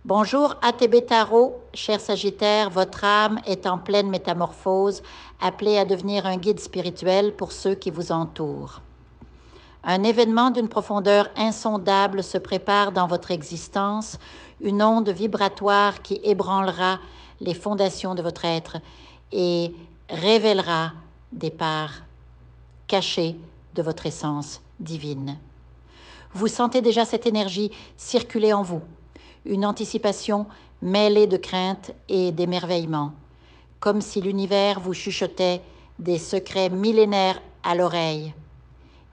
Bonjour ATB Tarot, cher Sagittaire, votre âme est en pleine métamorphose, appelée à devenir un guide spirituel pour ceux qui vous entourent. Un événement d'une profondeur insondable se prépare dans votre existence, une onde vibratoire qui ébranlera les fondations de votre être et révélera des parts cachées de votre essence divine. Vous sentez déjà cette énergie circuler en vous, une anticipation mêlée de crainte et d'émerveillement, comme si l'univers vous chuchotait des secrets millénaires à l'oreille.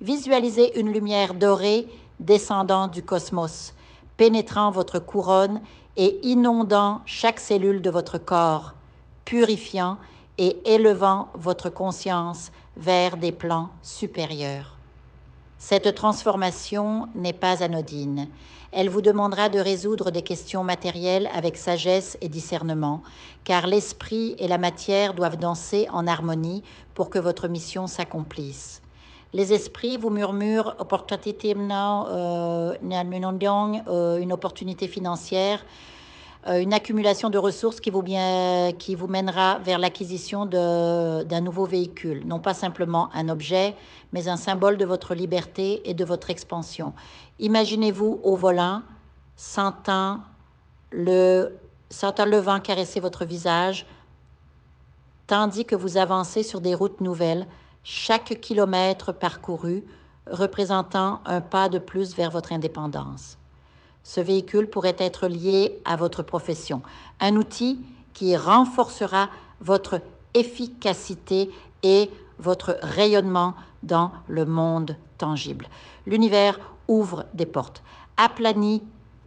Visualisez une lumière dorée descendant du cosmos, pénétrant votre couronne et inondant chaque cellule de votre corps, purifiant et élevant votre conscience vers des plans supérieurs. Cette transformation n'est pas anodine. Elle vous demandera de résoudre des questions matérielles avec sagesse et discernement, car l'esprit et la matière doivent danser en harmonie pour que votre mission s'accomplisse. Les esprits vous murmurent une opportunité financière, une accumulation de ressources qui vous mènera vers l'acquisition d'un nouveau véhicule. Non pas simplement un objet, mais un symbole de votre liberté et de votre expansion. Imaginez-vous au volant, sentant le vent caresser votre visage, tandis que vous avancez sur des routes nouvelles, chaque kilomètre parcouru représentant un pas de plus vers votre indépendance. Ce véhicule pourrait être lié à votre profession, un outil qui renforcera votre efficacité et votre rayonnement dans le monde tangible. L'univers ouvre des portes, aplanit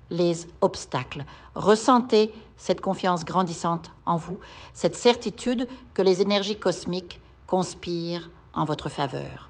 les obstacles. Ressentez cette confiance grandissante en vous, cette certitude que les énergies cosmiques conspirent en votre faveur.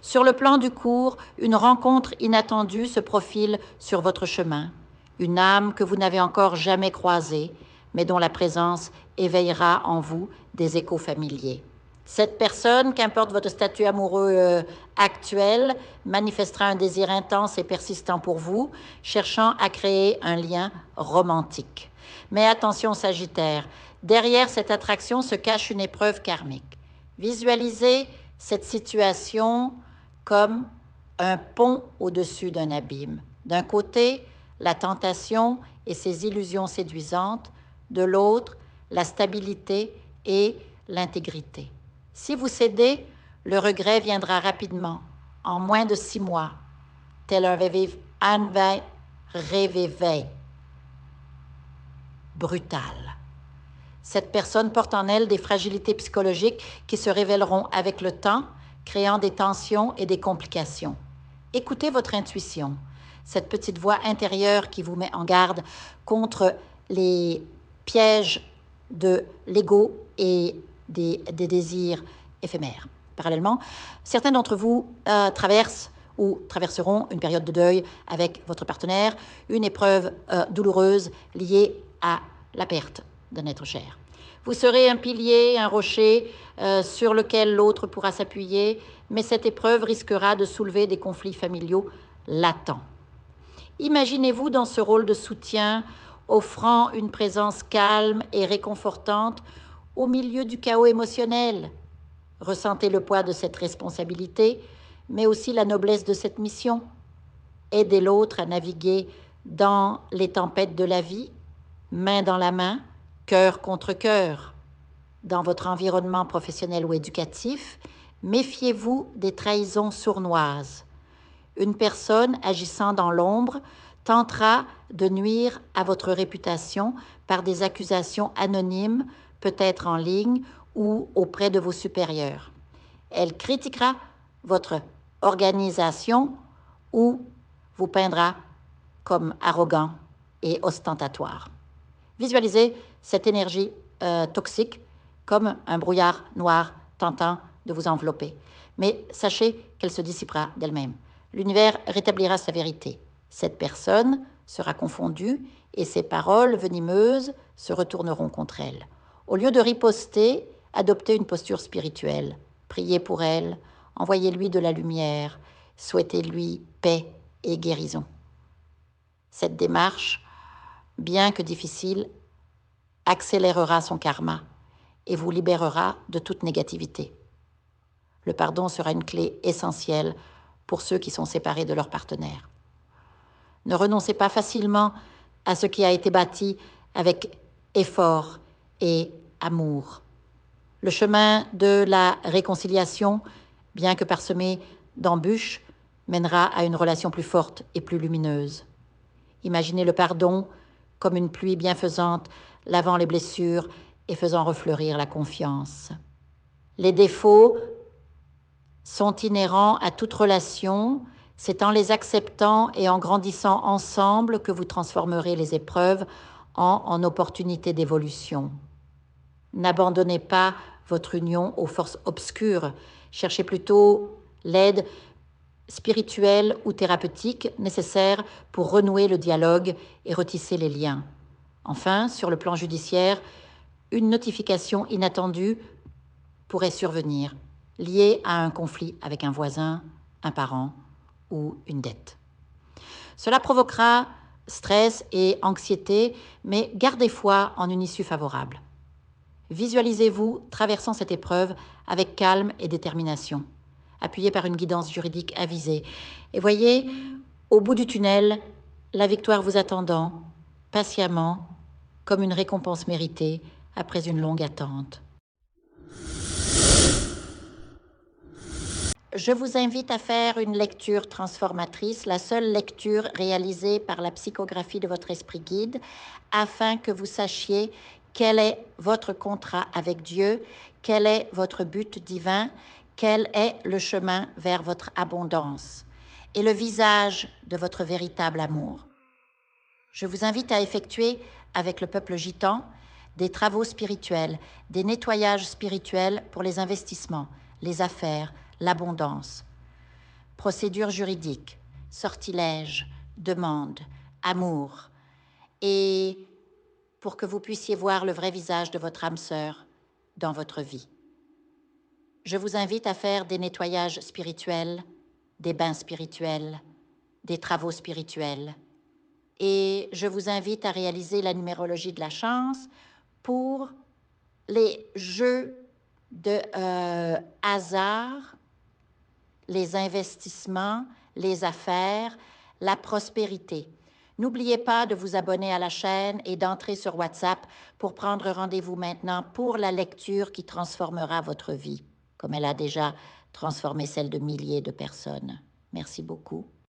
Sur le plan du cours, une rencontre inattendue se profile sur votre chemin, une âme que vous n'avez encore jamais croisée, mais dont la présence éveillera en vous des échos familiers. Cette personne, qu'importe votre statut amoureux actuel, manifestera un désir intense et persistant pour vous, cherchant à créer un lien romantique. Mais attention Sagittaire, derrière cette attraction se cache une épreuve karmique. Visualisez cette situation comme un pont au-dessus d'un abîme. D'un côté, la tentation et ses illusions séduisantes, de l'autre, la stabilité et l'intégrité. Si vous cédez, le regret viendra rapidement, en moins de 6 mois, tel un réveil brutal. Cette personne porte en elle des fragilités psychologiques qui se révéleront avec le temps, créant des tensions et des complications. Écoutez votre intuition, cette petite voix intérieure qui vous met en garde contre les pièges de l'ego et des désirs éphémères. Parallèlement, certains d'entre vous traversent ou traverseront une période de deuil avec votre partenaire, une épreuve douloureuse liée à la perte d'un être cher. Vous serez un pilier, un rocher sur lequel l'autre pourra s'appuyer, mais cette épreuve risquera de soulever des conflits familiaux latents. Imaginez-vous dans ce rôle de soutien, offrant une présence calme et réconfortante au milieu du chaos émotionnel. Ressentez le poids de cette responsabilité, mais aussi la noblesse de cette mission. Aidez l'autre à naviguer dans les tempêtes de la vie, main dans la main, cœur contre cœur. Dans votre environnement professionnel ou éducatif, méfiez-vous des trahisons sournoises. Une personne agissant dans l'ombre tentera de nuire à votre réputation par des accusations anonymes, peut-être en ligne ou auprès de vos supérieurs. Elle critiquera votre organisation ou vous peindra comme arrogant et ostentatoire. Visualisez cette énergie toxique comme un brouillard noir tentant de vous envelopper. Mais sachez qu'elle se dissipera d'elle-même. L'univers rétablira sa vérité. Cette personne sera confondue et ses paroles venimeuses se retourneront contre elle. Au lieu de riposter, adoptez une posture spirituelle. Priez pour elle, envoyez-lui de la lumière, souhaitez-lui paix et guérison. Cette démarche bien que difficile, accélérera son karma et vous libérera de toute négativité. Le pardon sera une clé essentielle pour ceux qui sont séparés de leur partenaire. Ne renoncez pas facilement à ce qui a été bâti avec effort et amour. Le chemin de la réconciliation, bien que parsemé d'embûches, mènera à une relation plus forte et plus lumineuse. Imaginez le pardon comme une pluie bienfaisante, lavant les blessures et faisant refleurir la confiance. Les défauts sont inhérents à toute relation. C'est en les acceptant et en grandissant ensemble que vous transformerez les épreuves en opportunités d'évolution. N'abandonnez pas votre union aux forces obscures. Cherchez plutôt l'aide spirituelle ou thérapeutique nécessaire pour renouer le dialogue et retisser les liens. Enfin, sur le plan judiciaire, une notification inattendue pourrait survenir, liée à un conflit avec un voisin, un parent ou une dette. Cela provoquera stress et anxiété, mais gardez foi en une issue favorable. Visualisez-vous traversant cette épreuve avec calme et détermination, appuyé par une guidance juridique avisée. Et voyez, au bout du tunnel, la victoire vous attendant, patiemment, comme une récompense méritée après une longue attente. Je vous invite à faire une lecture transformatrice, la seule lecture réalisée par la psychographie de votre esprit guide, afin que vous sachiez quel est votre contrat avec Dieu, quel est votre but divin, quel est le chemin vers votre abondance et le visage de votre véritable amour. Je vous invite à effectuer avec le peuple gitan des travaux spirituels, des nettoyages spirituels pour les investissements, les affaires, l'abondance. Procédures juridiques, sortilèges, demandes, amour. Et pour que vous puissiez voir le vrai visage de votre âme sœur dans votre vie. Je vous invite à faire des nettoyages spirituels, des bains spirituels, des travaux spirituels. Et je vous invite à réaliser la numérologie de la chance pour les jeux de hasard, les investissements, les affaires, la prospérité. N'oubliez pas de vous abonner à la chaîne et d'entrer sur WhatsApp pour prendre rendez-vous maintenant pour la lecture qui transformera votre vie, comme elle a déjà transformé celle de milliers de personnes. Merci beaucoup.